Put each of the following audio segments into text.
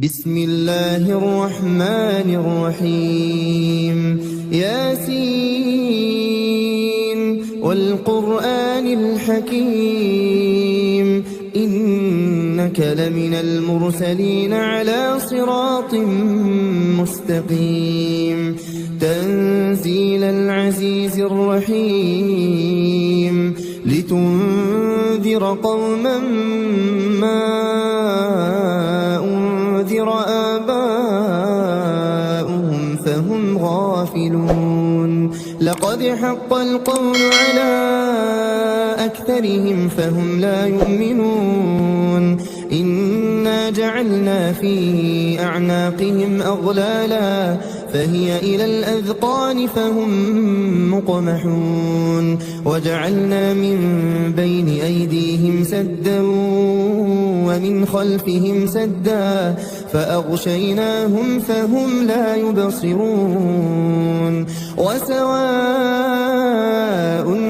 بسم الله الرحمن الرحيم ياسين والقرآن الحكيم إنك لمن المرسلين على صراط مستقيم تنزيل العزيز الرحيم لتنذر قوما ما أنذر آباؤهم فهم غافلون لقد حق القول على أكثرهم فهم لا يؤمنون إنا جعلنا في أعناقهم أغلالا فهي إلى الأذقان فهم مقمحون وجعلنا من بين أيديهم سدا ومن خلفهم سدا فأغشيناهم فهم لا يبصرون وسواء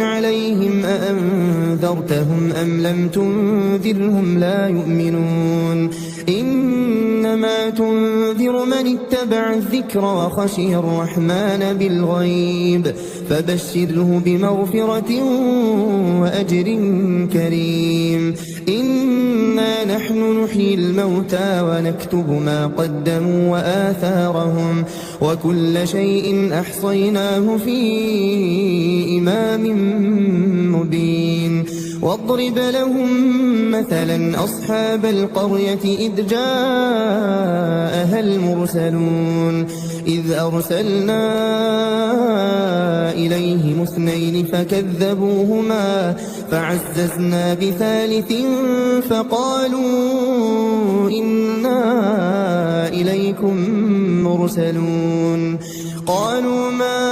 عليهم أأنذرتهم أم لم تنذرهم لا يؤمنون إنما تنذر من اتبع الذكر وخشي الرحمن بالغيب فبشره بمغفرة وأجر كريم إنا نحن نحيي الموتى ونكتب ما قدموا وآثارهم وكل شيء أحصيناه في إمام مبين واضرب لهم مثلا أصحاب القرية إذ جاءها المرسلون إذ أرسلنا إليهم اثنين فكذبوهما فعززنا بثالث فقالوا إنا إليكم مرسلون قالوا ما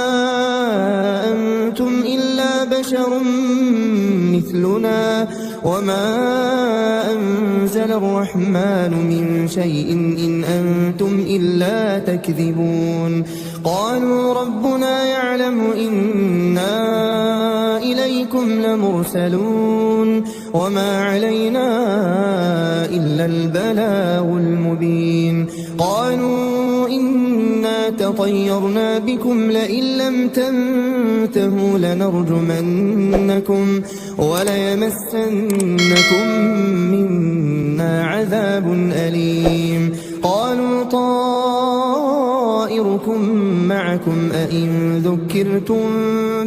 أنتم إلا بشر مثلنا وما أنزل الرحمن من شيء إن أنتم إلا تكذبون قالوا ربنا يعلم إنا إليكم لمرسلون وما علينا إلا البلاغ المبين قالوا إنا تطيرنا بكم لئن لم تنتهوا لنرجمنكم وليمسنكم منا عذاب أليم قالوا طائركم معكم أئن ذكرتم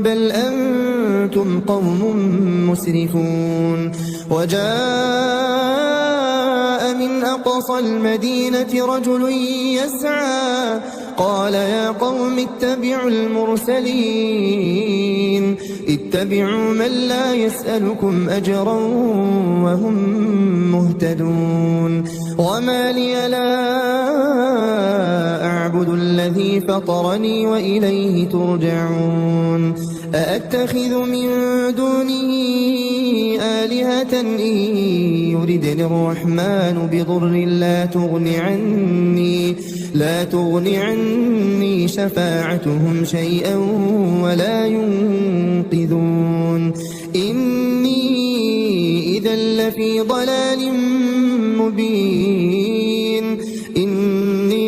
بل أنتم قوم مسرفون وجاء من أقصى المدينة رجل يسعى قال يا قوم اتبعوا المرسلين اتبعوا من لا يسألكم أجرا وهم مهتدون وما لي لا أعبد الذي فطرني وإليه ترجعون أأتخذ من دونه آلهة إن يردني الرحمن بضر لا تغني عني شفاعتهم شيئا ولا ينقذون إني إذا لفي ضلال مبين إني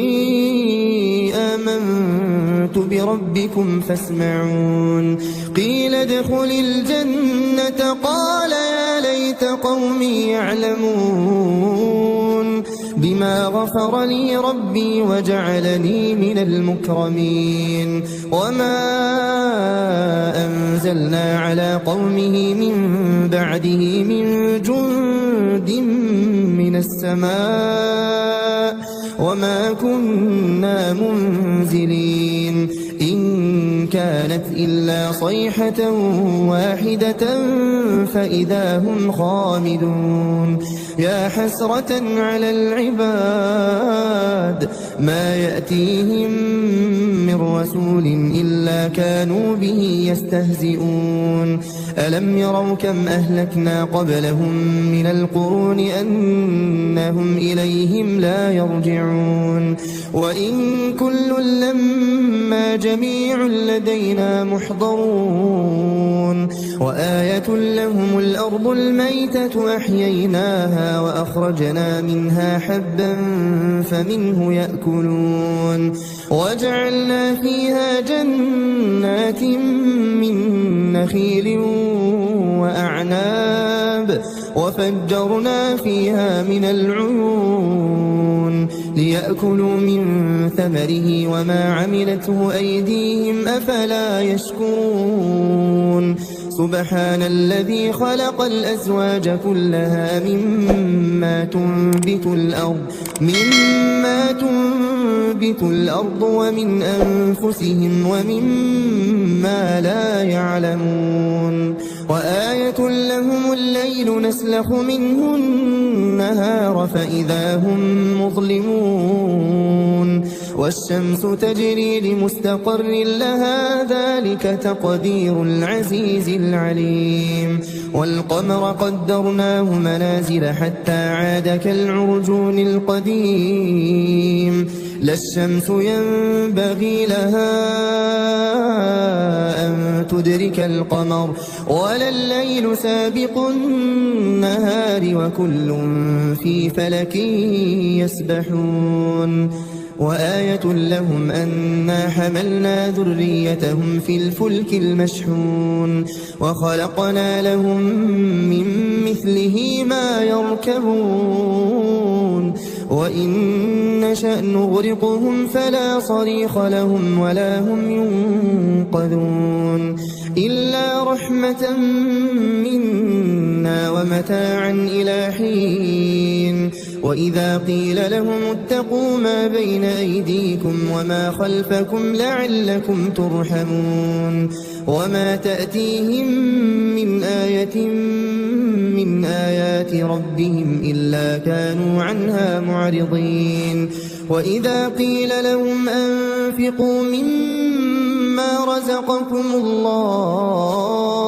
آمنت بربكم فاسمعون قيل ادخل الجنة قال يا ليت قومي يعلمون بما غفر لي ربي وجعلني من المكرمين وما أنزلنا على قومه من بعده من جند من السماء وما كنا منزلين إن كانت إلا صيحة واحدة فإذا هم خامدون يا حسرة على العباد ما يأتيهم من رسول إلا كانوا به يستهزئون ألم يروا كم أهلكنا قبلهم من القرون أنهم إليهم لا يرجعون وإن كل لما جميع لدينا محضرون وآية لهم الأرض الميتة أحييناها وأخرجنا منها حبا فمنه يأكلون وجعلنا فيها جنات من نخيل وأعناب وفجرنا فيها من العيون ليأكلوا من ثمره وما عملته أيديهم أفلا يشكرون سبحان الذي خلق الأزواج كلها مما تنبت الأرض ومن أنفسهم ومما لا يعلمون وآية لهم الليل نسلخ منه النهار فإذا هم مظلمون والشمس تجري لمستقر لها ذلك تقدير العزيز العليم والقمر قدرناه منازل حتى عاد كالعرجون القديم لا الشمس ينبغي لها أن تدرك القمر ولا الليل سابق النهار وكل في فلك يسبحون وآية لهم أنا حملنا ذريتهم في الفلك المشحون وخلقنا لهم من مثله ما يركبون وإن نشأ نغرقهم فلا صريخ لهم ولا هم ينقذون إلا رحمة منا ومتاعا إلى حين وإذا قيل لهم اتقوا ما بين أيديكم وما خلفكم لعلكم ترحمون وما تأتيهم من آية من آيات ربهم إلا كانوا عنها معرضين وإذا قيل لهم أنفقوا مما رزقكم الله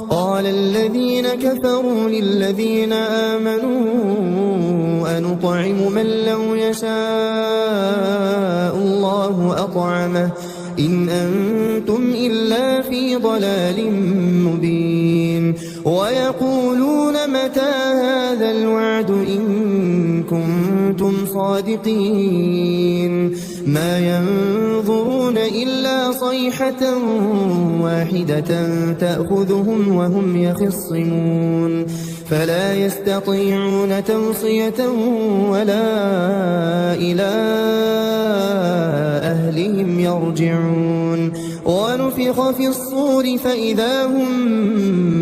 قال الذين كفروا للذين آمنوا أنطعم من لو يشاء الله أطعمه إن أنتم إلا في ضلال مبين ويقولون متى هذا الوعد إن كنتم صادقين ما ينظرون إلا صيحة واحدة تأخذهم وهم يخصمون فلا يستطيعون توصية ولا إلى أهلهم يرجعون ونفخ في الصور فإذا هم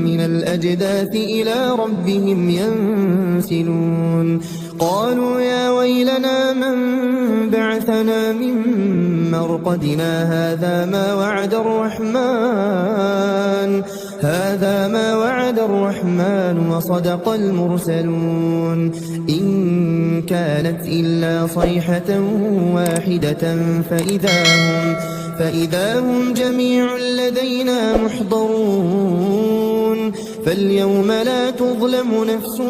من الأجداث إلى ربهم ينسلون قالوا يا ويلنا من بعثنا من مرقدنا هذا ما وعد الرحمن وصدق المرسلون إن كانت إلا صيحة واحدة فإذا هم جميع لدينا محضرون فاليوم لا تظلم نفس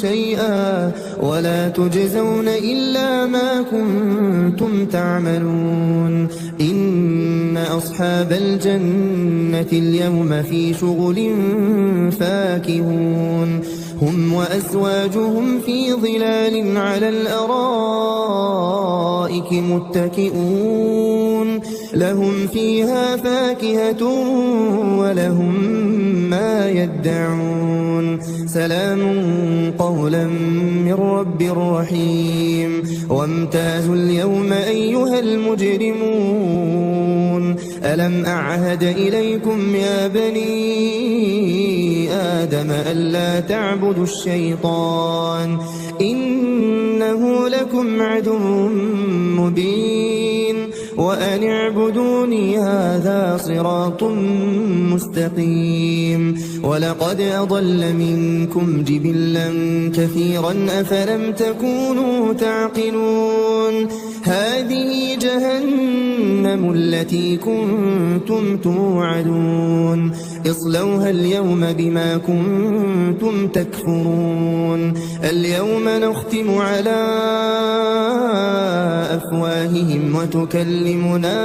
شيئا ولا تجزون إلا ما كنتم تعملون إن أصحاب الجنة اليوم في شغل فاكهون هم وأزواجهم في ظلال على الأرائك متكئون لهم فيها فاكهة ولهم ما يدعون سلام قولا من رب رحيم وامتازوا اليوم أيها المجرمون ألم أعهد إليكم يا بني آدم ألا تعبدوا الشيطان إنه لكم عدو مبين وأن اعبدوني هذا صراط مستقيم ولقد أضل منكم جبلا كثيرا أفلم تكونوا تعقلون هذه جهنم التي كنتم توعدون اصلوها اليوم بما كنتم تكفرون اليوم نختم على أفواههم وتكلمنا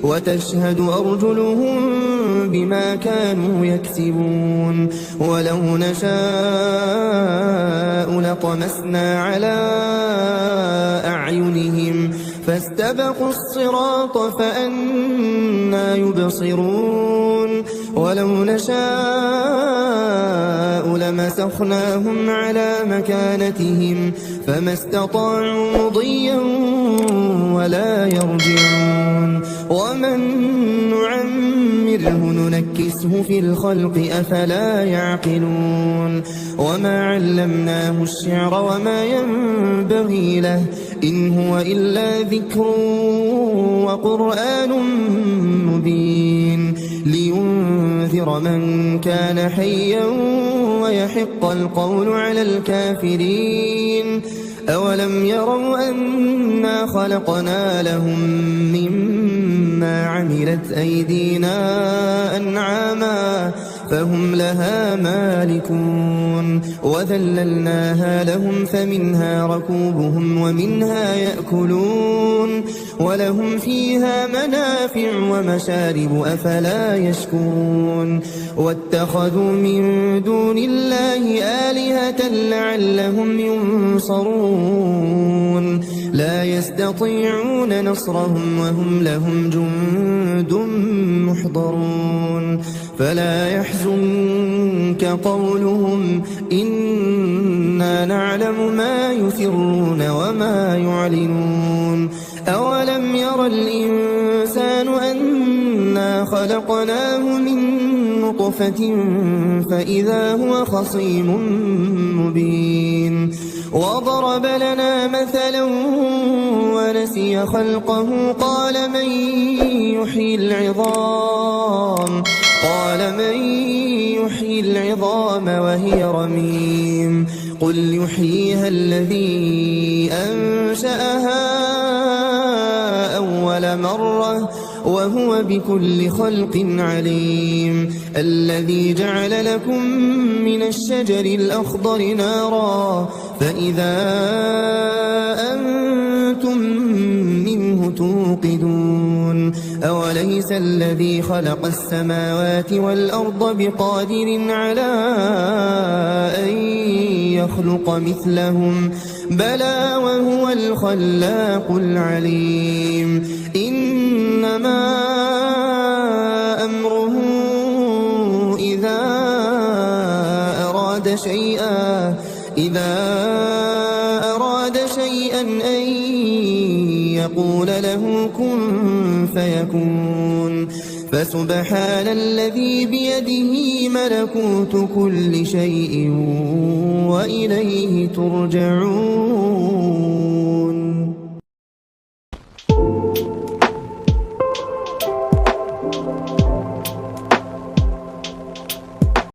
وتشهد أرجلهم بما كانوا يكسبون ولو نشاء لطمسنا على أعينهم فاستبقوا الصراط فأنى يبصرون ولو نشاء لمسخناهم على مكانتهم فما استطاعوا مضيا ولا يرجعون ومن نعمره ننكسه في الخلق أفلا يعقلون وما علمناه الشعر وما ينبغي له إن هو إلا ذكر وقرآن مبين لينذر من كان حيا ويحق القول على الكافرين أولم يروا أنا خلقنا لهم مما عملت أيدينا أنعاما فهم لها مالكون وذللناها لهم فمنها ركوبهم ومنها يأكلون ولهم فيها منافع ومشارب أفلا يشكرون واتخذوا من دون الله آلهة لعلهم ينصرون لا يستطيعون نصرهم وهم لهم جند محضرون فلا يحزنك قولهم إنا نعلم ما يسرون وما يعلنون أولم ير الإنسان أنا خلقناه من نطفة فإذا هو خصيم مبين وضرب لنا مثلا ونسي خلقه قال من يحيي العظام وهي رميم قل يحييها الذي أنشأها أول مرة وهو بكل خلق عليم الذي جعل لكم من الشجر الأخضر نارا فإذا أنتم منه توقدون أوليس الذي خلق السماوات والأرض بقادر على أن يخلق مثلهم بلى وهو الخلاق العليم إنما أمره إذا أراد شيئا أن يقول له كن فيكون فسبحان الذي بيده ملكوت كل شيء وإليه ترجعون